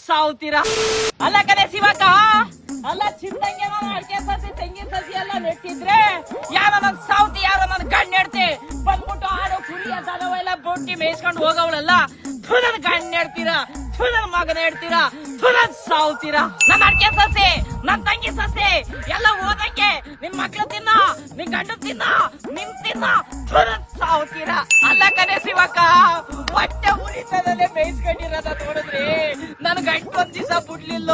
ಸಾವ್ತೀರಾ. ಅಲ್ಲ ಕಡೆ ಶಿವಕ್ಕ, ಅಲ್ಲ ಚಿಂತಂಗೆ ಅಡಿಕೆ ಸಸಿ ತೆಂಗಿನ ಸಸಿ ಎಲ್ಲ ನೆಟ್ಟಿದ್ರೆ ಯಾರೋ ನನ್ ಸಾವ್ತಿ, ಯಾರೋ ನನ್ ಗಂಡ್ ನೆಡ್ತಿ ಬಂದ್ಬಿಟ್ಟು ಆಡೋ ಕುರಿಯ ದನವೆಲ್ಲ ಬೊಟ್ಟಿ ಮೇಯಿಸ್ಕೊಂಡು ಹೋಗವಳಲ್ಲ, ನನ್ ಗಂಡ್ ನೆಡ್ತೀರಾ, ನನ್ ಮಗನ ಹೇಳ್ತೀರಾ, ನನ್ ಸಾವ್ತೀರಾ. ನನ್ ಅಡಿಕೆ ಸಸಿ, ನನ್ ತಂಗಿ ಸಸಿ ಎಲ್ಲ ಹೋದಂಗೆ ನಿನ್ ಮಕ್ಳು ತಿನ್ನ, ನಿನ್ ಗಂಡ ತಿನ್ನ, ನಿಮ್ ತಿನ್ನ, ಸಾವ್ತೀರಾ. ಅಲ್ಲ ಕಡೆ ಶಿವಕ್ಕ, ಹೊಟ್ಟೆ ಉರಿತದಲ್ಲೇ ಬೇಯಿಸ್ಕೊಂಡಿರೋದ ನೋಡಿದ್ರಿ ನನ್ ಗಂಡ ಒಂದ್ ದಿವಸ ಬಿಡ್ಲಿಲ್ಲ,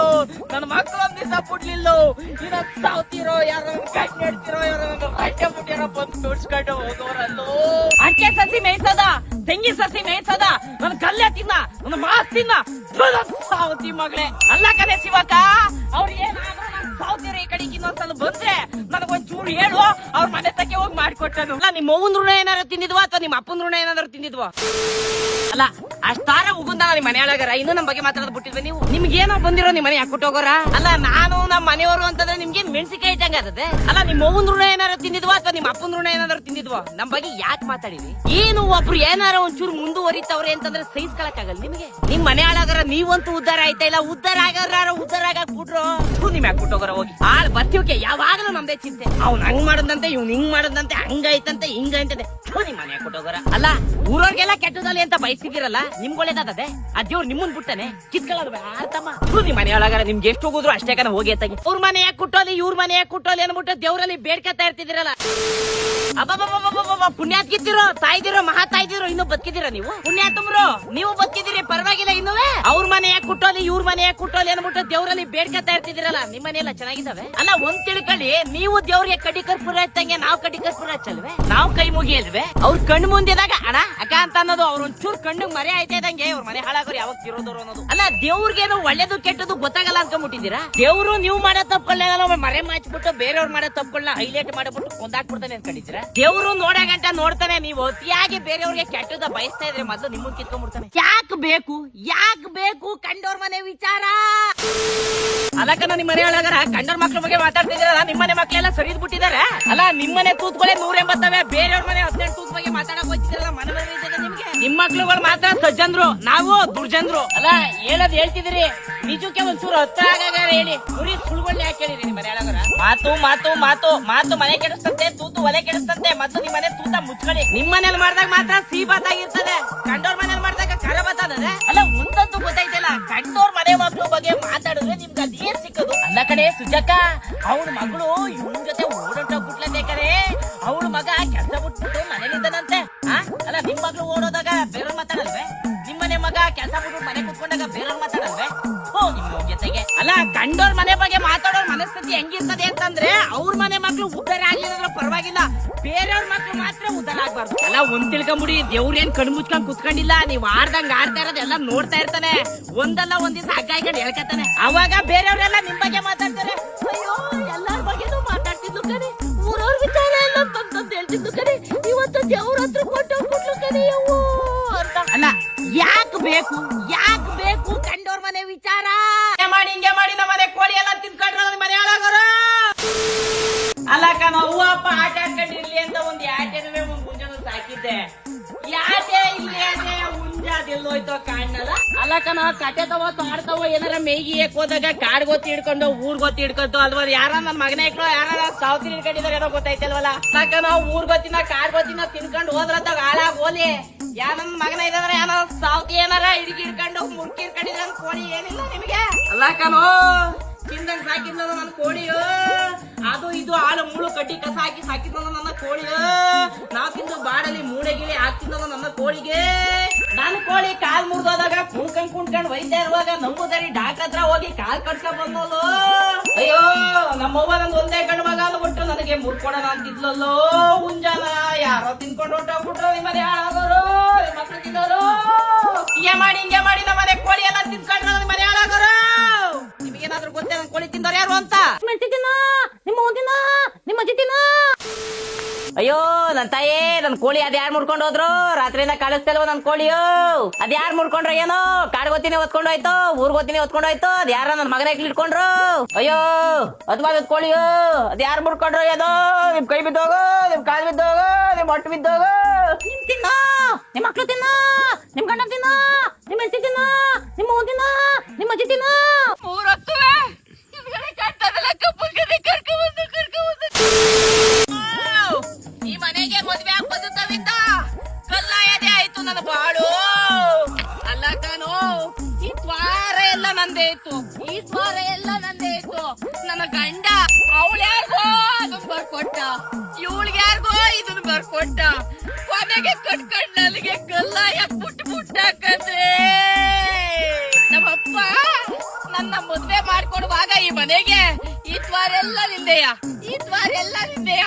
ನನ್ ಮಕ್ಳು ಒಂದ್ ದಿವಸ ಬಿಡ್ಲಿಲ್ಲ. ಇನ್ನ ಸಾವ್ತಿರೋ, ಯಾರೋ ಗಂಡ ಹೇಳ್ತಿರೋ, ಯಾರೋ ಹೊಟ್ಟೆ ಬಿಟ್ಟಿರೋ ಬಂದು ತೋರ್ಸ್ಕೊಂಡು ಹೋಗೋರಲ್ಲೋ. ಅಡಿಕೆ ಸಸಿ ಮೇಯ್ಸದ, ತೆಂಗಿ ಸಸಿ ಮೇಯ್ಸದ, ನನ್ ಕಲ್ಲೆ ತಿನ್ನ, ನನ್ನ ಮಾಸ್ ತಿನ್ನ, ಸಾವತಿ ಮಗಳೇ. ಅಲ್ಲ ಕಡೆ ಶಿವಕ್ಕ, ಅವ್ರು ಏನಾದ್ರು ನನ್ ಸಾವ್ತಿರೋ ಈ ಕಡೆಗೆ ಇನ್ನೊಂದ್ಸಲ ಬಂದ್ರೆ ನನಗೊಂಚೂರು ಹೇಳು, ಅವ್ರ ಮನೆ ತಕ್ಕೆ ಹೋಗಿ ಮಾಡ್ಕೊಟ್ಟನು. ಅಲ್ಲ ನಿಮ್ಮ ಅವ್ವನ್ ಋಣ ಏನಾದ್ರು ತಿಂದಿದ್ವಾ ಅಥವಾ ನಿಮ್ಮ ಅಪ್ಪನ ಋಣ ಏನಾದ್ರು ತಿಂದಿದ್ವಾ? ಅಲ್ಲ ಅಷ್ಟಾರ ಉಗುಂದ ನಿಮ್ ಮನೆ ಒಳಗಾರ ಇನ್ನು ನಮ್ ಬಗ್ಗೆ ಮಾತಾಡೋದ್ ಬಿಟ್ಟಿದ್ವಿ ನೀವು. ನಿಮ್ಗೆ ಏನೋ ಬಂದಿರೋ ನಿಮ್ ಮನೆ ಹಾಕ್ಬಿಟ್ಟು ಹೋಗೋರ? ಅಲ್ಲ ನಾನು ನಮ್ಮ ಮನೆಯವರು ಅಂತಂದ್ರೆ ನಿಮ್ಗೆ ಮೆಣಸಿಕಾಯಿ ಇಟ್ಟಂಗ ಆಗತ್ತೆ. ಅಲ್ಲ ನಿಮ್ಮ ಅವ್ವನ್ ಋಣ ಏನಾದ್ರು ತಿಂದಿದ್ವಾ ಅಥವಾ ನಿಮ್ಮ ಅಪ್ಪನ ಋಣ ಏನಾದ್ರು ತಿಂದಿದ್ವಾ? ನಮ್ ಬಗ್ಗೆ ಯಾಕೆ ಮಾತಾಡಿವಿ? ಏನು ಒಬ್ರು ಏನಾರ ಒಂಚೂರು ಮುಂದುವರಿತವ್ರೆ ಅಂತಂದ್ರೆ ಸಹಿಸ್ಕೊಳಕ್ ಆಗಲ್ಲ ನಿಮ್ಗೆ. ನಿಮ್ ಮನೆ ಹಾಳಾಗಾರ ನೀವಂತೂ ಉದ್ದಾರ ಆಯ್ತಾ ಇಲ್ಲ, ಉದ್ದಾರ ಆಗಾರ ಉದ್ದಾರ ಆಗಕ್ ಬಿಟ್ರು ನಿಮ್ ಹಾಕ್ಬಿಟ್ಟು ಹೋಗೋರ ಹೋಗಿ. ಆಳ್ ಬರ್ತೀವಕ್ಕೆ ಯಾವಾಗಲೂ ನಮ್ದೇ ಚಿಂತೆ. ಅವ್ನ್ ಹಂಗ್ ಮಾಡದಂತೆ, ಇವ್ನ್ ಹಿಂಗ್ ಮಾಡದಂತೆ, ಹಂಗೈತಂತೆ ಹಿಂಗೈತಂತೆ, ನಿಮ್ ಮನೆ ಹಾಕ್ಬಿಟ್ಟು ಹೋಗೋರ. ಅಲ್ಲ ಊರವ್ರಿಗೆಲ್ಲ ಕೆಟ್ಟದಲ್ಲಿ ಅಂತ ಬಯಸಿದಿರಲ್ಲ, ನಿಮ್ಗೆ ಒಳ್ಳೇದಾದದೆ. ಆ ದೇವ್ರು ನಿಮ್ಮನ್ ಬಿಟ್ಟನೆ ಕಿತ್ಕೊಳ್ಳೋದು ಅರ್ಥಮ್ಮ. ನಿಮ್ ಮನೆ ಒಳಗಾರ ನಿಮ್ಗೆ ಎಷ್ಟು ಹೋಗುದ್ರು ಅಷ್ಟೇ ಕನ ಹೋಗಿ ಎತ್ತಾಗಿ. ಅವ್ರ ಮನೆ ಯಾಕೆ ಕುಟ್ಟೋಲಿ, ಇವ್ರ ಮನೆ ಯಾಕೆ ಕುಟ್ಟೋಲಿ ಅನ್ಬಿಟ್ಟು ದೇವ್ರಲ್ಲಿ ಬೇಡ್ಕತ್ತಾ ಇರ್ತಿದಿರಲ್ಲ. ಅಬ್ಬಬ್ಬಬ್ಬಬ್ಬ ಪುಣ್ಯಾತ್ ಕಿತ್ತಿರೋ, ತಾಯ್ದಿರೋ, ಮಹಾ ತಾಯ್ದಿರೋ, ಇನ್ನೂ ಬದುಕಿದಿರ ನೀವು? ಪುಣ್ಯಾತಮ್ರು ನೀವು ಬದುಕಿದಿರಿ, ಪರವಾಗಿಲ್ಲ. ಇನ್ನುವೇ ಅವ್ರ ಮನೆ ಯಾಕೆ ಕುಟ್ಟೋಲಿ, ಇವ್ರ ಮನೆ ಯಾಕೆ ಕುಟ್ಟೋಲಿ ಅನ್ಬಿಟ್ಟು ದೇವ್ರಲ್ಲಿ ಬೇಡ್ಕತ್ತಾ ಇರ್ತಿದಿರಲ್ಲ. ನಿಮ್ ಮನೆ ಎಲ್ಲ ಚೆನ್ನಾಗಿದ್ದಾವೆ. ಅಲ್ಲ ಒಂದ್ ತಿಳ್ಕೊಳ್ಳಿ, ನೀವು ದೇವ್ರಿಗೆ ಕಡ್ಡಿ ಕರ್ಪೂರ ಹಚ್ಚಂಗೆ ನಾವು ಕಡ್ಡಿ ಕರ್ಪೂರ ಹಚ್ಚಲ್ವೇ? ನಾವು ಕೈ ಮುಗಿಯಲ್ವೇ? ಅವ್ರ ಕಣ್ಣು ಮುಂದಿದಾಗ ಅಣ್ಣ ಅಕ್ಕ ಅಂತ ಅನ್ನೋದು ಅವ್ರ ಒಂಚೂರು ಕಣ್ಣು ಮರೆ ಆಯ್ತಾ ಇದ್ದಂಗೆ ಅವ್ರ ಮನೆ ಹಾಳಾಗೋರು ಯಾವಾಗ ತಿರೋದವ್ರು ಅನ್ನೋದು. ಅಲ್ಲ ದೇವ್ರಿಗೇನು ಒಳ್ಳೇದು ಕೆಟ್ಟದು ಗೊತ್ತಾಗಲ್ಲ ಅನ್ಕೊಂಡ್ಬಿಟ್ಟಿದ್ದೀರಾ? ದೇವ್ರು ನೀವು ಮಾಡೋ ತಪ್ಪುಗಳನ್ನ ಮರೆ ಮಾಚ್ಬಿಟ್ಟು ಬೇರೆಯವ್ರು ಮಾಡೋ ತಪ್ಪುಗಳನ್ನ ಹೈಲೈಟ್ ಮಾಡ್ಬಿಟ್ಟು ಕೊಂದಾಕ್ಬಿಡ್ತಾನೆ ಅನ್ಕೊಂಡಿದ್ದೀರಾ? ದೇವ್ರು ನೋಡಗಂಟ ನೋಡ್ತಾನೆ, ನೀವು ಅತಿಯಾಗಿ ಬೇರೆಯವ್ರಿಗೆ ಕೆಟ್ಟದ ಬಯಸ್ತಾ ಇದ್ರೆ ಮೊದಲು ನಿಮ್ಮನ್ನ ಕಿತ್ಕೊಂಡ್ಬಿಡ್ತಾನೆ. ಯಾಕೆ ಬೇಕು, ಯಾಕೆ ಬೇಕು ಕಂಡೋರ್ ಮನೆ ವಿಚಾರ? ಅದಕ್ಕ ನಿಮ್ ಮನೆ ಒಳಗಾರ ಕಂಡೋರ್ ಮಕ್ಳ ಬಗ್ಗೆ ಮಾತಾಡ್ತಿದ್ದೀರಲ್ಲ, ನಿಮ್ಮನೆ ಮಕ್ಳೆಲ್ಲ ಸರಿದ್ ಬಿಟ್ಟಿದಾರೆ. ಅಲ್ಲ ನಿಮ್ಮನೆ ತೂತ್ಗಳೇ 180, ಬೇರೆಯವ್ರ ಮನೆ 18 ತೂತ್ ಬಗ್ಗೆ ಮಾತಾಡಕ್ ಹೋಗ್ತಿರಲ್ಲ. ಮನೆ ನಿಮ್ಗೆ ನಿಮ್ ಮಕ್ಳುಗಳು ಮಾತ್ರ ಸಜ್ಜಂದ್ರು, ನಾವು ದುರ್ಜಂದ್ರು. ಅಲ್ಲ ಹೇಳೋದ್ ಹೇಳ್ತಿದಿರಿ, ನಿಜಕ್ಕೆ ಒಂಚೂರು ಹತ್ರ ಆಗಾಗ ಹೇಳಿ. ಕುರಿ ಸುಳ್ಗೊಳ್ಳಿ ಯಾಕೆ ಹೇಳಿರಿ ನಿಮ್ ಮನೆ ಒಳಗಾರ? ಮಾತು ಮಾತು ಮಾತು ಮಾತು ಮನೆ ಕೆಡಿಸ್ತಂತೆ, ತೂತು ಒಲೆ ಕೆಡಿಸ್ತಂತೆ. ಮತ್ತು ನಿಮ್ ಮನೆ ತೂತ ಮುಚ್ಕೊಳ್ಳಿ. ನಿಮ್ ಮನೇಲಿ ಮಾಡ್ದಾಗ ಮಾತ್ರ ಸಿಹಿ ಬಾತಾಗಿರ್ತದೆ, ಕಂಡೋರ್ ಮನೇಲಿ ಮಾಡ್ದಾಗ ಖಾರ ಬಾತಾದ್ರೆ. ಅಲ್ಲ ಮುಂದಂತೂ ಗೊತ್ತೈತಲ್ಲ, ಕಂಡೋರ್ ಮನೆ ಮಕ್ಳು ಬಗ್ಗೆ ಮಾತಾಡಿದ್ರೆ ನಿಮ್ಗೆ ಅದೇನ್ ಸಿಕ್ಕದು? ಅಲ್ಲ ಕಡೆ ಸುಜಕ್ಕ, ಅವಳ ಮಗಳು ಇವನ್ ಜೊತೆ ಓಡೋಗ್ಬಿಟ್ಲಂತೆ ಕಡೆ. ಅವಳ ಮಗ ಕೆಲಸ ಬಿಟ್ಬಿಟ್ಟು ಮನೇಲಿದ್ದಾನಂತೆ. ಅಲ್ಲ ನಿಮ್ ಮಗಳು ಓಡೋದಾಗ ಬೇರೆಯವ್ರು ಮಾತಾಡಲ್ವೇ? ನಿಮ್ಮನೆ ಮಗ ಕೆಲಸ ಬಿಟ್ಬಿಟ್ಟು ಮನೆ ಕುತ್ಕೊಂಡಾಗ ಬೇರೆಯವ್ರು ಮಾತಾಡಲ್ವೇ? ನಿಮ್ ಜೊತೆಗೆ ಅಲ್ಲ ಕಂಡೋರ್ ಮನೆ ಬಗ್ಗೆ ಮಾತಾಡೋರ್ ಮನಸ್ಥಿತಿ ಹೆಂಗಿರ್ತದೆ ಅಂತಂದ್ರೆ, ಅವ್ರ ಮನೆ ಮಕ್ಳು ಉದ್ದಾರ ಆಗ್ಲಿಲ್ಲ ಪರವಾಗಿಲ್ಲ, ಬೇರೆಯವ್ರ ಮಕ್ಳು ಮಾತ್ರ ಉದ್ದಾರ ಆಗ್ಬಾರ್ದು. ಅಲ್ಲ ಒಂದ್ ತಿಳ್ಕೊಂಬಿಡಿ, ದೇವ್ರೇನ್ ಕಣ್ ಮುಚ್ಕೊಂಡ್ ಕುತ್ಕೊಂಡಿಲ್ಲ, ನೀವ್ ಆಡ್ದಂಗ್ ಆಡ್ತಾ ಇರೋದೆಲ್ಲ ನೋಡ್ತಾ ಇರ್ತಾನೆ. ಒಂದಲ್ಲ ಒಂದ್ ದಿವಸ ಹಗ್ಗ ಹಾಕೊಂಡು ಹೇಳ್ಕತಾನೆ. ಅವಾಗ ಬೇರೆಯವ್ರೆಲ್ಲ ನಿಮ್ ಬಗ್ಗೆ ಮಾತಾಡ್ತಾರೆ. ಅಯ್ಯೋ ಎಲ್ಲಾರ ಬಗ್ಗೆನೂ ಮಾತಾಡ್ತಿದ್ಲು ಕಣೆ, ಊರವ್ರ ವಿಚಾರ ಎಲ್ಲ ಬಂತಂತ ಹೇಳ್ತಿದ್ಲು ಕಣೆ, ಇವತ್ತು ದೇವ್ರ ಹತ್ರ ಕೊಟ್ಟೋಗ್ಬಿಟ್ಲು ಕಣೆ ಯವ್ವೋ ಅಂತ. ಅಲ್ಲ ಯಾಕೆ ಬೇಕು, ಯಾಕೆ ಬೇಕು ಕಂಡೋರ್ ಮನೆ ವಿಚಾರ? ಹಿಂಗೆ ಮಾಡಿ ನಮ್ಮ ಮನೆ ಕೋಳಿ ಎಲ್ಲ ತಿನ್ಕೊಂಡ್ರ ಮನೆ ಹಾಳಾಗೋರು. ಅಲ್ಲ ಕಣ ಅವ್ವ ಅಪ್ಪ ಆಟ ಆಡ್ಕೊಂಡಿರ್ಲಿ ಅಂತ ಒಂದ್ ಯಾಟೆನವೇ ಒಂದ್ ಮುಂಜಾನೆ ಸಾಕಿದ್ದೆ. ಯಾಟೆ ಇಲ್ಲಿ ಯಾಟೆ ಹುಂಜಾದೆಲ್ಲೋಯ್ತೋ ಕಾಣಲ್ಲ. ಅಲ್ಲ ಕಣ ಕಟ್ಟೆ ತವೋ ತಾಡ್ತವೋ ಏನಾರ ಮೇಗಿ ಹೋದಾಗ ಕಾಡ್ ಗೊತ್ತಿ ಹಿಡ್ಕೊಂಡು ಊರ್ ಗೊತ್ತಿ ಹಿಡ್ಕೊಂಡು ಅಲ್ವಾ? ಯಾರ ನನ್ ಮಗನೇ ಇಟ್ರು, ಯಾರ ಸಾವ್ತಿ ಹಿಡ್ಕೊಂಡಿದಾರೆ ಏನೋ ಗೊತ್ತೈತಲ್ವಲ್ಲ. ಸಾಕ ನಾವು ಊರ್ ಗೊತ್ತಿನ ಕಾಡ್ ಗೊತ್ತಿನ ತಿನ್ಕೊಂಡು ಹೋದ್ರಂತ ಹಾಳಾಗ್ ಹೋಲಿ. ಯಾ ನನ್ ಮಗನ ಇದ್ರೆ ಏನೋ ಸಾವ್ತಿ ಏನಾರ ಹಿಡ್ಕೊಂಡು ಮುರ್ಕಿ ಹಿಡ್ಕೊಂಡಿದ್ರೆ ಕೋಳಿ ಏನಿಲ್ಲ ನಿಮ್ಗೆ? ಅಲ್ಲ ಕಣೋ ತಿಂದಂಗ್ ಸಾಕಿದ್ನಲ್ಲ ನನ್ನ ಕೋಳಿಯೋ, ಅದು ಇದು ಹಾಳು ಮುಳು ಕಡ್ಡಿ ಕಸ ಹಾಕಿ ಸಾಕಿದ್ನಲ್ಲ ನನ್ನ ಕೋಳಿಯೋ. ನಾವ್ ತಿಂದು ಬಾಡಲ್ಲಿ ಮೂಡೆ ಗಿಳಿ ಹಾಕ್ತಿದ್ನಲ್ಲ ನನ್ನ ಕೋಳಿಗೆ. ನನ್ನ ಕೋಳಿ ಕಾಲ್ ಮುರಿದೋದಾಗ ಕುಣ್ಕೊಂಡ್ ವೈದ್ಯ ಇರುವಾಗ ನಂಬುದಾರಿ ಡಾಕ್ಟರ್ ಹತ್ರ ಹೋಗಿ ಕಾಲ್ ಕಟ್ಕೊಂಡ್ ಬಂದೋಲು. ಅಯ್ಯೋ ನಮ್ಮವ್ವ ನಂದು ಒಂದೇ ಗಂಡು ಮಗ ಅಂದ್ಬಿಟ್ಟು ನನಗೆ ಮುರ್ಕೊಡೋಣ ಅಂತಿದ್ಲಲ್ಲೋ. ಮುಂಜಾನ ಯಾರೋ ತಿನ್ಕೊಂಡು ಹೊಂಟೋಗ್ಬಿಟ್ರು ನಿಮ್ಮನೆ ಹಾಳಾಗೋರು, ನಿಮ್ ಮಕ್ಳು ತಿನ್ನೋರು. ಹಿಂಗೆ ಮಾಡಿ ನಮ್ಮನೆ ಕೋಳಿ ಎಲ್ಲ ತಿನ್ಕೊಂಡ್ರ ನಿಮ್ ಮನೆ ಹಾಳಾಗೋರು. ನಿಮಗೇನಾದ್ರೂ ಗೊತ್ತೇ ನನ್ ಕೋಳಿ ತಿಂದವ್ರು ಯಾರು ಅಂತ? ನಿಮ್ಮ ಅಜ್ಜಿ ತಿನ್ನ. ಅಯ್ಯೋ ನನ್ ತಾಯೇ, ನನ್ ಕೋಳಿ ಅದ್ಯಾರು ಮುರ್ಕೊಂಡು ಹೋದ್ರು? ರಾತ್ರಿಯಿಂದ ಕಾಣಿಸ್ತಲ್ವ ನನ್ ಕೋಳಿಯೋ? ಅದ್ಯಾರು ಮುರ್ಕೊಂಡ್ರ ಏನೋ? ಕಾಡ್ಗೊತ್ತಿನೇ ಹೊತ್ಕೊಂಡು ಹೋಯ್ತು, ಊರ್ಗೊತ್ತಿನೇ ಹೊತ್ಕೊಂಡು ಹೋಯ್ತು. ಅದ್ಯಾರ ನನ್ ಮಗನ ಇಟ್ಕೊಂಡ್ರು? ಅಯ್ಯೋ ಅದ್ವಾದ ಕೋಳಿಯೋ, ಅದ್ಯಾರು ಮುರ್ಕೊಂಡ್ರು ಏನೋ? ನಿಮ್ ಕೈ ಬಿದ್ದೋಗೋ, ನಿಮ್ ಕಾಲ್ ಬಿದ್ದೋಗೋ, ನಿಮ್ ಹೊಟ್ಟು ಬಿದ್ದೋಗೋ. ನಿಮ್ ತಿನ್ನ, ನಿಮ್ ಮಕ್ಳು ತಿನ್ನ, ನಿಮ್ ಗಂಡ ತಿನ್ನ, ನಿಮ್ಮ ಹೆಂಡತಿ ತಿನ್ನ, ನಿಮ್ಮ ಅವ್ವ ತಿನ್ನ, ನಿಮ್ಮ ಅಜ್ಜಿ ತಿನ್ನ. ಮೂರೊತ್ತುವೆ ಹಿಂದ್ಗಡೆ ಕಾಣ್ತಾರಲ್ಲ ಕಪ್ಪು ಗದೆ ಕರ್ಕೊಂಡ್ಬಂದು ಈ ಮನೆಗೆ ಮದ್ವೆ ಆಗ್ಬೋದು ತವಿಂದ ಕಲ್ಲಾಯದೇ ಆಯ್ತು ನನ್ನ ಬಾಳು. ಅಲ್ಲ ಕಾನು, ಈ ದ್ವಾರ ಎಲ್ಲ ನಂದೇ ಇತ್ತು, ಈ ದ್ವಾರ ಎಲ್ಲ ನಂದೇ ಇತ್ತು. ನನ್ನ ಗಂಡ ಅವಳ್ಯಾರ್ಗೋ ಅದನ್ನ ಬರ್ಕೊಟ್ಟ, ಇವಳಿಗೆ ಯಾರಿಗೋ ಇದನ್ನ ಬರ್ಕೊಟ್ಟ. ಕೊನೆಗೆ ಕಟ್ಕೊಂಡ್ ನನಗೆ ಕಲ್ಲಾಯ ಬಿಟ್ಟಾಕಂದ್ರೆ ನಮ್ಮಪ್ಪ ನನ್ನ ಮದ್ವೆ ಮಾಡ್ಕೊಡುವಾಗ ಈ ಮನೆಗೆ ಈ ದ್ವಾರ ಎಲ್ಲ ನಿಂದೆಯ, ಈ ದ್ವಾರ ಎಲ್ಲ ನಿಂದೆಯ.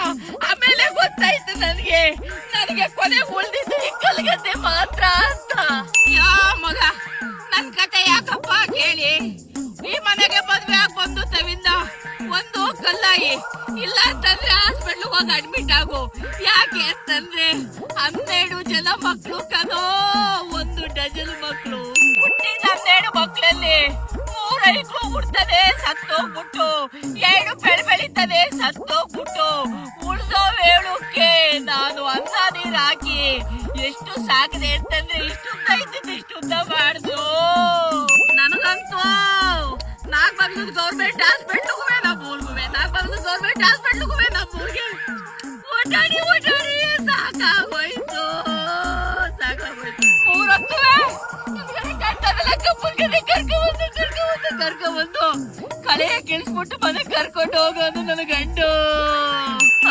ಆಮೇಲೆ ಗೊತ್ತಾಯ್ತು ನನಗೆ ಕೊನೆ ಉಳ್ದಿದ್ದು ಈ ಕಲ್ಗದ್ದೆ ಮಾತ್ರ ಅಂತ. ಯಾ ಮಗ, ನನ್ ಕತೆ ಯಾಕಪ್ಪ ಕೇಳಿ. ಈ ಮನೆಗೆ ಮದ್ವೆ ಆಗಿ ಬಂದು ತವಿಂದ ಒಂದು ಕಲ್ಲಾಯಿ, ಇಲ್ಲ ಅಂತಂದ್ರೆ ಹಾಸ್ಪಿಟ್ಲ್ ಹೋಗಿ ಅಡ್ಮಿಟ್ ಆಗು. ಯಾಕೆ ಅಂತಂದ್ರೆ 12 ಜನ ಮಕ್ಳು ಕದೋ, 1 ಡಜನ್ ಮಕ್ಳು. ಹುಟ್ಟಿದ 12 ಮಕ್ಳಲ್ಲಿ 3 ಐಕ್ಳು ಹುಡ್ತದೆ ಸತ್ತೋಗ್ಬಿಟ್ಟು, 2 ಬೆಳಿತದೆ ಸತ್ತೋಗ್ಬಿಟ್ಟು, ಉಳ್ದೋ 7ಕ್ಕೆ ನಾನು ಅನ್ನ ನೀರ್ ಹಾಕಿ ಎಷ್ಟು ಸಾಕದೆ ಅಂತಂದ್ರೆ ಇಷ್ಟುದ್ದ ಇದ್ದಿದ್ದು ಇಷ್ಟುದ್ದ ಮಾಡ್ದು. ನನಗಂತೂ 4 ಬಗ್ಲದ ಗೌರ್ಮೆಂಟ್ ಹಾಸ್ಪಿಟ್ಲ್ಗುವೆ ನಮ್ಮೂರ್ಗುವೆ, 4 ಬಗ್ಲದ ಗೌರ್ಮೆಂಟ್ ಹಾಸ್ಪಿಟ್ಲ್ಗುವೆ ನಮ್ಮೂರ್ಗೆ ಓಡಾಡಿ ಸಾಕಾಗೋಯ್ತು. ಮೂರೊತ್ತುವೆ ಕರ್ಕೊಂಡ್ಬಂದು ಕಳೆಯ ಕೆಳಿಸ್ಬಿಟ್ಟು ಮನೆ ಕರ್ಕೊಂಡು ಹೋಗೋದು ನನ್ನ ಗಂಡು.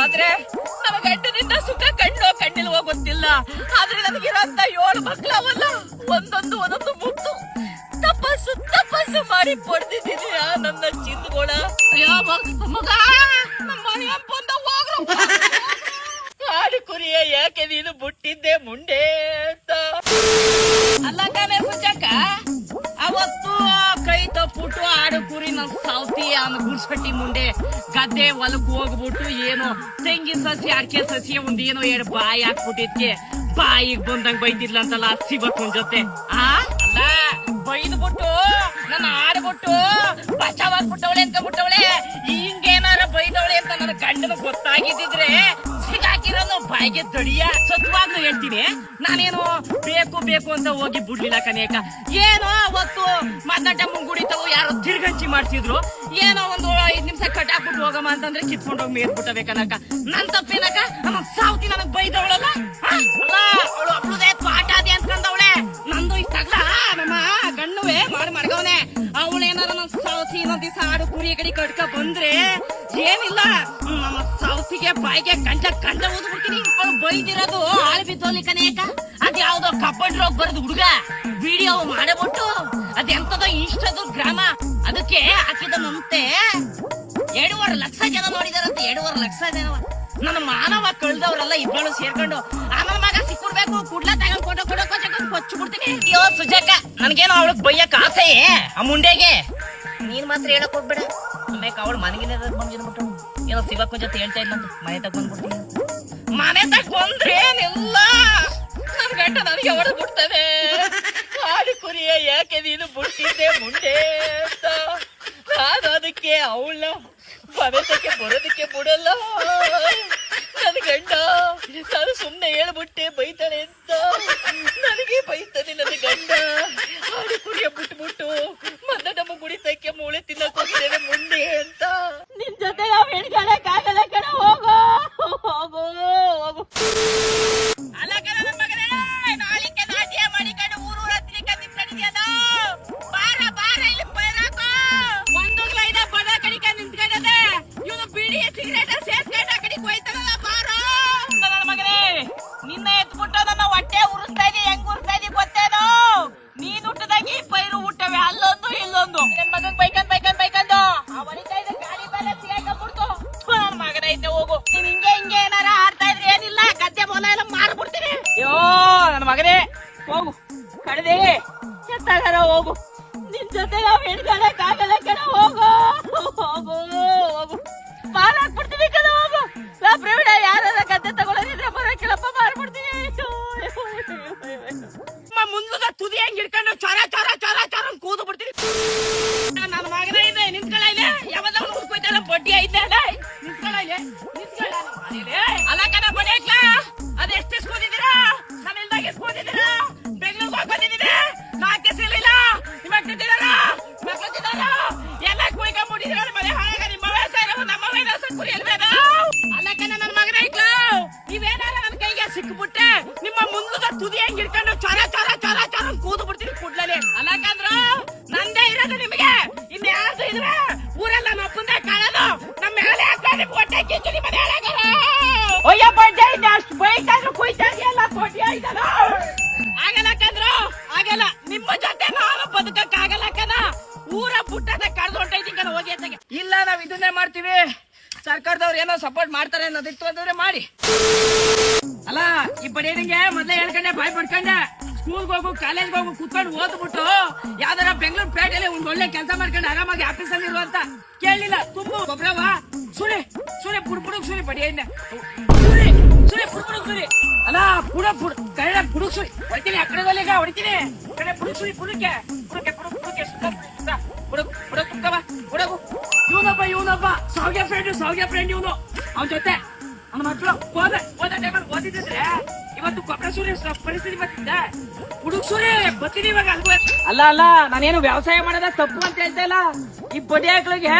ಆದ್ರೆ ನನ್ನ ಗಂಡನಿಂದ ಸುಖ ಕಣ್ಣಿಲ್ವೋ ಗೊತ್ತಿಲ್ಲ. ಆದ್ರೆ ನನಗಿರೋಂತ 7 ಮಕ್ಳವಲ್ಲ, ಒಂದೊಂದು ಮುತ್ತು ತಪಸ್ಸು ಮಾಡಿ ಪಡ್ದಿದ್ದೀನಿ ನನ್ನ ಚಿಂತುಗಳ. ಅಯ್ಯೋ ಮಗ, ನಮ್ಮ ಮನೆ ಅಪ್ಪಂದ ಹೋಗ್ರು. ಕಾಡು ಕುರಿಯ ಯಾಕೆ ನೀನು ಬಿಟ್ಟಿದ್ದೆ ಮುಂಡೆ ಅಂತ. ಅಲ್ಲ ಕಾನೆ ಸುಜಕ್ಕ, ಅವತ್ತು ಕೈ ತಪ್ಪುಟ್ಟು ಆಡು ಕುರಿ ನನ್ ಸಾವ್ತಿ ಅವನು ಗುಡ್ಸ್ಕಟ್ಟಿ ಮುಂಡೆ ಗದ್ದೆ ಹೊಲಕ್ ಹೋಗ್ಬಿಟ್ಟು ಏನೋ ತೆಂಗಿನ ಸಸಿ ಅಡಿಕೆ ಸಸಿ ಒಂದ್ ಏನೋ 2 ಬಾಯಿ ಹಾಕ್ಬಿಟ್ಟಿದ್ಕೆ ಬಾಯಿಗೆ ಬಂದಂಗ್ ಬೈದಿಲ್ಲ ಅಂತಲ್ಲ ಶಿವಕ್ಕನ್ ಜೊತೆ. ಅಲ್ಲ ಬೈದ್ಬಿಟ್ಟು ನನ್ನ ಆಡ್ಬಿಟ್ಟು ಬಚಾವಾಗ್ಬಿಟ್ಟವಳೆ ಅನ್ಕೊಂಡ್ಬಿಟ್ಟವಳೆ. ಹಿಂಗೇನಾರ ಬೈದವಳೆ ಅಂತ ನನ್ನ ಗಂಡನ ಗೊತ್ತಾಗಿದ್ದಿದ್ರೆ ಸಿಗಾಕಿರೋನು ಬಾಯಿಗೆ ದಡಿಯ. ಸತ್ವಾಗ್ಲೂ ಹೇಳ್ತೀನಿ, ನಾನೇನು ಬೇಕು ಅಂತ ಹೋಗಿ ಬಿಡ್ಲಿಲ್ಲ ಕನೇಕ. ಏನೋ ಅವತ್ತು ಮಾತಾಟ ಮುಂಗುಡಿತವು ಯಾರೋ ತಿರ್ಗಂಚಿ ಮಾಡ್ಸಿದ್ರು, ಏನೋ ಒಂದು 5 ನಿಮಿಷ ಕಟ್ಟಾಕ್ಬಿಟ್ಟು ಹೋಗಮ್ಮ ಅಂತಂದ್ರೆ ಕಿತ್ಕೊಂಡೋಗಿ ಮೇರ್ಬಿಟ್ಟಬೇಕನಕ. ನನ್ ತಪ್ಪೇನಕ, ನನ್ನ ಸಾವ್ತಿ ನನಗ್ ಬೈದವಳಲ್ಲ. ಅಲ್ಲ ಅವಳು ಅಪ್ಳುದೇ ಪಾಠ ಅದೇ ಅನ್ಕೊಂಡವಳೆ. ನಂದು ಈ ತಗ್ಲ ನಮ್ಮ ಗಣ್ಣುವೆ ಮಾಡ್ಗವನೆ. ಅವಳೇನಾರ ನನ್ನ ಸಾವ್ತಿ ಇನ್ನೊಂದ್ ದಿವಸ ಆಡು ಕುರಿ ಕಡೆ ಕಟ್ಕ ಬಂದ್ರೆ ಏನಿಲ್ಲ, ನಮ್ಮ ಸಾವ್ತಿಗೆ ಬಾಯಿಗೆ ಗಂಟ ಓದ್ಬಿಡ್ತೀನಿ. ಅವಳು ಬೈದಿರೋದು ಆಳು ಬಿದ್ದೋಲಿ ಕನೇಕ. ಅದ್ ಯಾವ್ದೋ ಕಬ್ಬಡ್ ರೋಗ ಬರೋದು ಹುಡುಗ ವಿಡಿಯೋ ಮಾಡಬಿಟ್ಟು ಅದೆಂತದೋ ಇಷ್ಟದು ಗ್ರಾಮ ಅದಕ್ಕೆ ಹಾಕಿದನಂತೆ. 2.5 ಲಕ್ಷ ಜನ ನೋಡಿದಾರಂತೆ, 2.5 ಲಕ್ಷ ಜನ. ನನ್ನ ಮಾನವ ಕಳ್ದವ್ರಲ್ಲ ಇಬ್ಬರು ಸೇರ್ಕೊಂಡು ಆಮೇಲೆ ಮಗ ಸಿಕ್ಬಿಡ್ಬೇಕು, ಕುಡ್ಲ ತಗೊಂಡ್ ಕೊಚ್ಚು ಬಿಡ್ತೀನಿ. ಅಯ್ಯೋ ಸುಜಕ್ಕ, ನನ್ಗೇನೋ ಅವಳಗ್ ಬೈಯಕ್ ಆಸೆ ಆ ಮುಂಡೆಗೆ. ನೀನ್ ಮಾತ್ರ ಹೇಳಕ್ ಹೋಗ್ಬೇಡ. ಆಮೇಲೆ ಅವಳು ಮನೆಗಿನ ಬಂದ್ಬಿಟ್ಟು ಏನೋ ಶಿವಕ್ಕನ ಜೊತೆ ಹೇಳ್ತಾ ಇಲ್ಲಂತ ಮನೆ ತಗೊಂಡ್ಬಿಡ್ತೀನಿ. ಮನೆ ತಗೊಂಡ್ರೇನಿಲ್ಲ, ನನ್ ಗಂಟ ನನಗೆ ಹೊಡೆದ್ಬಿಡ್ತಾನೆ. ಆಡು ಕುರಿಯ ಯಾಕೆ ನೀನು ಬಿಟ್ಟಿದ್ದೆ ಮುಂಡೆ ಅಂತ. ನಾನು ಅದಕ್ಕೆ ಅವಳ ಮನೆತಕ್ಕೆ ಬರೋದಕ್ಕೆ ಬಿಡಲ್ಲ. ನನ್ ಗಂಡ ನಾನು ಸುಮ್ನೆ ಹೇಳ್ಬಿಟ್ಟೆ ಬೈತಾಳೆ ಅಂತ, ನನಗೆ ಬೈತಾನೆ ನನ್ನ ಗಂಡ. ಆಡು ಕುರಿಯ ಬಿಟ್ಬಿಟ್ಟು ನಮ್ಮ ಗುಡಿತಕ್ಕೆ ಮೂಳೆ ತಿನ್ನಕ್ ಹೋಗಿದ್ದೇನೆ ಮುಂದೆ ಅಂತ. ನಿನ್ ಜೊತೆ ನಾವ್ ಹೇಳ್ಕೊಳಕ್ಕಾಗಲ್ಲ ಕಣ, ಹೋಗೋ. ಅಲ್ಲ ಕಣ ನನ್ನ ಮಗನೇ, ನಾಳಿಕೆ ನಾಟ್ಯ ಮಾಡಿಕೊಂಡು ಊರೂರ ನಿಂತ್ಕೊಂಡಿದ್ಯಾನ. ಬಾರ ಇಲ್ಲಿ ಬೈರಾಕೋ. ಒಂದೊಗ್ಲ ಇದ ಬಡ ಕಡಿಕ ನಿಂತ್ಕೊಂಡದೆ. ಇವನು ಬಿಡಿ ಸಿಗರೇಟ ಸೇರ್ಕೊಂಡ ಕಡಿಗೆ ಹೋಯ್ತಾನಲ್ಲ, ಬಾರ. ನನ್ನ ಮಗನೇ, ನಿನ್ನ ಎತ್ಬಿಟ್ಟು ನನ್ನ ಹೊಟ್ಟೆ ಉರಿಸ್ತಾ ಇದೀನಿ. ಹೆಂಗ್ ಉರಿಸ್ತಾ ಇದೀನಿ ಗೊತ್ತೇನೋ? ನೀನ್ ಹುಟ್ಟದಾಗಿ ಪೈರು ಹುಟ್ಟವೆ, ಅಲ್ಲೊಂದು ಇಲ್ಲೊಂದು. ನನ್ ಮಗನ್ ಬೈಕಂದು ಅವಳಿಗೆ ಗಾಳಿ ಬೇರೆ ಸಿಗಾಕೊಂಡ್ಬಿಡ್ತು. ನನ್ ಮಗನ ಐತೆ ಹೋಗು. ನೀನ್ ಹಿಂಗೆ ಏನಾರ ಆಡ್ತಾ ಇದ್ರೆ ಏನಿಲ್ಲ, ಗದ್ದೆ ಮೊಲ ಎಲ್ಲ ಮಾರ್ಬಿಡ್ತೀನಿ. ಅಯ್ಯೋ ನನ್ ಮಗನೇ, ಹೋಗು ಕಡ್ದೆ ಎತ್ತಾಗಾರ ಹೋಗು. ನಿನ್ ಜೊತೆ ನಾವ್ ಹೇಳ್ಕೊಳಕ್ಕಾಗಲ್ಲ ಕಣ, ಹೋಗು. ಮಾರಾಕ್ಬಿಡ್ತೀನಿ ಕಣ, ಹೋಗು. ಪ್ರವೀಣ ಯಾರ ಗದ್ದೆ ತಗೊಳ್ಳೋದಿದ್ರೆ ಬರೋಕಿಲ್ಲಪ್ಪ, ಮಾರ್ಬಿಡ್ತೀನಿ. ಮುಂದದ ತುದಿ ಹೆಂಗ್ ಹಿಡ್ಕೊಂಡು ಚೊರ ಕೂದು ಬಿಡ್ತೀನಿ. ನನ್ನ ಮಗನ ಇದೆ ನಿಂತ್ಕೊಳ್ಳ, ಇದೆ ಯಾವಲ್ಲ ಹುಡ್ಕೋಯ್ತಾರ ಬಡ್ಡಿ ಐತೆ. ಅಲ್ಲ ಕಣ ಬಡಿಯಕ್ಲ, ಅದೆಷ್ಟು ಎಸ್ಕೋದಿದ್ದೀರಾ? ನಮ್ಮಿಲ್ದಾಗ ಎಸ್ಕೋದಿದ್ದೀರಾ? ಬೆಂಗಳೂರಿಗೆ ಹೋಗಿ ಬಂದಿದ್ದೀರಾ? 4 ಪುಟ್ಟದ ಕಡ್ದು ಹೊಂಟೈತಿ ಹೋಗಿ ಅತ್ತಾಗೆ. ಇಲ್ಲ ನಾವ್ ಇದನ್ನೇ ಮಾಡ್ತೀವಿ, ಸರ್ಕಾರದವ್ರು ಏನೋ ಸಪೋರ್ಟ್ ಮಾಡ್ತಾರೆ ಅನ್ನೋದಿತ್ತು ಅಂತಂದ್ರೆ ಮಾಡಿ. ಅಲ್ಲ ಈ ಬಡೇನಿಗೆ ಮೊದ್ಲೇ ಹೇಳ್ಕೊಂಡೆ ಬಾಯ್ ಪಡ್ಕೊಂಡೆ, ಸ್ಕೂಲ್ಗೆ ಹೋಗು ಕಾಲೇಜ್ಗೆ ಹೋಗು ಕುತ್ಕೊಂಡು ಓದ್ಬಿಟ್ಟು ಯಾವ್ದಾರ ಬೆಂಗಳೂರು ಪೇಟೆಯಲ್ಲಿ ಒಂದ್ ಒಳ್ಳೆ ಕೆಲಸ ಮಾಡ್ಕೊಂಡು ಆರಾಮಾಗಿ ಆಫೀಸಲ್ಲಿ ಇರು ಅಂತ ಕೇಳಲಿಲ್ಲ. ತುಂಬು ಗೊಬ್ಬರವ ಸುಳಿ ಸುಳಿ ಪುಡುಕ್ ಸುಳಿ ಬಡಿಯನ್ನ ಸುಳಿ ಸುಳಿ ಪುಡುಕ್ ಸುಳಿ. ಅಲ್ಲ ಕನ್ನಡ ಪುಡುಕ್ ಸುಳಿ ಹೊಡಿತೀನಿ, ಆ ಕಡೆ ಹೊಡಿತೀನಿ, ಕಡೆ ಪುಡುಕ್ ಸುಳಿ ಪುಡುಕೆ ಪುಡುಕೆ ಪುಡುಕ್ ಪುಡುಕೆ ಪುಡುಕ್ ಪುಡುಕ್ ಪುಡ್ಕವ ಪುಡಗು. ಇವನೊಬ್ಬ ಸಾವಿಗೆ ಫ್ರೆಂಡ್ ಇವನು. ಅವನ ಜೊತೆ ನನ್ನ ಮಕ್ಕಳು ಓದ ಟೈಮಲ್ಲಿ ಓದಿದ್ರೆ ಇವತ್ತು ಕೊಬ್ಬರ ಸೂರ್ಯ ಪರಿಸ್ಥಿತಿ ಬರ್ತಿದ್ದೆ. ಹುಡುಕ್ ಸೂರ್ಯ ಬರ್ತೀನಿ ಇವಾಗ ಅಲ್ಲ ನಾನೇನು ವ್ಯವಸಾಯ ಮಾಡೋದ ತಪ್ಪು ಅಂತ ಹೇಳ್ತಾ ಇಲ್ಲ. ಈ ಬಡಿ ಮಕ್ಳಿಗೆ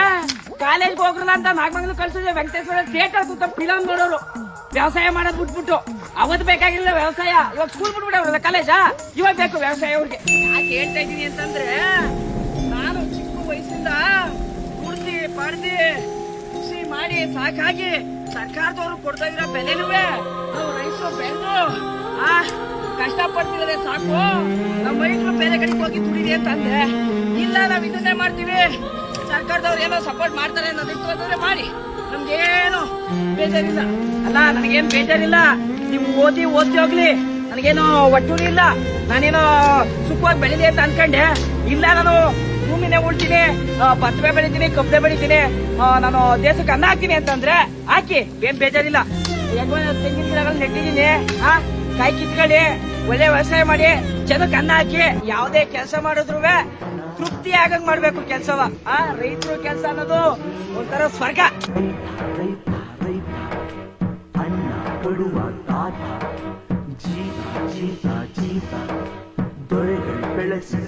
ಕಾಲೇಜ್ಗೆ ಹೋಗ್ರಲ್ಲ ಅಂತ ನಾಗಮಂಗಲ ಕಳ್ಸಿದ್ರೆ ವೆಂಕಟೇಶ್ವರ ಥಿಯೇಟರ್ ಕೂತ ಫಿಲಂ ನೋಡೋರು. ವ್ಯವಸಾಯ ಮಾಡೋದ್ ಬಿಟ್ಬಿಟ್ಟು ಅವತ್ತು ಬೇಕಾಗಿಲ್ಲ ವ್ಯವಸಾಯ, ಇವಾಗ ಸ್ಕೂಲ್ ಬಿಟ್ಬಿಟ್ಟವ್ರಲ್ಲ ಕಾಲೇಜಾ, ಇವಾಗ ಬೇಕು ವ್ಯವಸಾಯ ಅವ್ರಿಗೆ. ಯಾಕೆ ಹೇಳ್ತಾ ಇದೀನಿ ಅಂತಂದ್ರೆ ನಾನು ಚಿಕ್ಕ ವಯಸ್ಸಿಂದ ಕುಡ್ದಿ ಪಡ್ದಿ ಕೃಷಿ ಮಾಡಿ ಸಾಕಾಗಿ ಸರ್ಕಾರದವ್ರು ಕೊಡ್ತಾ ಇರೋ ಬೆಲೆನೂ ನಾವು ರೈತರು ಬೆಳೆದು ಕಷ್ಟ ಪಡ್ತಿದ್ರೆ ಸಾಕು, ನಮ್ಮ ರೈತರು ಬೇರೆ ಕಡೆಗೆ ಹೋಗಿ ದುಡಿದೆ ಅಂತಂದ್ರೆ ಇಲ್ಲ ನಾವ್ ಇದನ್ನೇ ಮಾಡ್ತೀವಿ, ಸರ್ಕಾರದವ್ರು ಏನೋ ಸಪೋರ್ಟ್ ಮಾಡ್ತಾರೆ ಅನ್ನೋದಿತ್ತು ಅಂತಂದ್ರೆ ಮಾಡಿ, ನಮ್ಗೇನು ಬೇಜಾರಿಲ್ಲ. ಅಲ್ಲ ನನಗೇನು ಬೇಜಾರಿಲ್ಲ, ನೀವು ಓದಿ ಹೋಗ್ಲಿ, ನನಗೇನು ಒಟ್ಟೂರಿ ಇಲ್ಲ, ನಾನೇನೋ ಸುಖವಾಗಿ ಬೆಳಿದೆ ಅಂತ ಅನ್ಕೊಂಡೆ. ಇಲ್ಲ ನಾನು ಭೂಮಿನೇ ಉಳ್ತೀನಿ, ಭತ್ತವೇ ಬೆಳಿತೀನಿ, ಕಬ್ಬೆ ಬೆಳಿತೀನಿ, ನಾನು ದೇಶಕ್ಕೆ ಅನ್ನ ಹಾಕ್ತೀನಿ ಅಂತಂದ್ರೆ ಹಾಕಿ, ಏನ್ ಬೇಜಾರಿಲ್ಲ. ತೆಂಗಿನ ಗಿಡಗಳು ನೆಟ್ಟಿದ್ದೀನಿ, ಕಾಯಿ ಕಿತ್ಕೊಳ್ಳಿ, ಒಳ್ಳೆ ವ್ಯವಸಾಯ ಮಾಡಿ, ಜನಕ್ಕೆ ಅನ್ನ ಹಾಕಿ, ಯಾವುದೇ ಕೆಲಸ ಮಾಡಿದ್ರು ತೃಪ್ತಿ ಆಗಂಗ್ ಮಾಡ್ಬೇಕು ಕೆಲ್ಸವ. ರೈತರು ಕೆಲಸ ಅನ್ನೋದು ಒಂಥರ ಸ್ವರ್ಗ. ಅನ್ನ ಕೊಡುವ ತಾತ, ಜೀತ ಜೀತ ಜೀತ ದೊರೆಗಳು ಬೆಳೆಸಿದ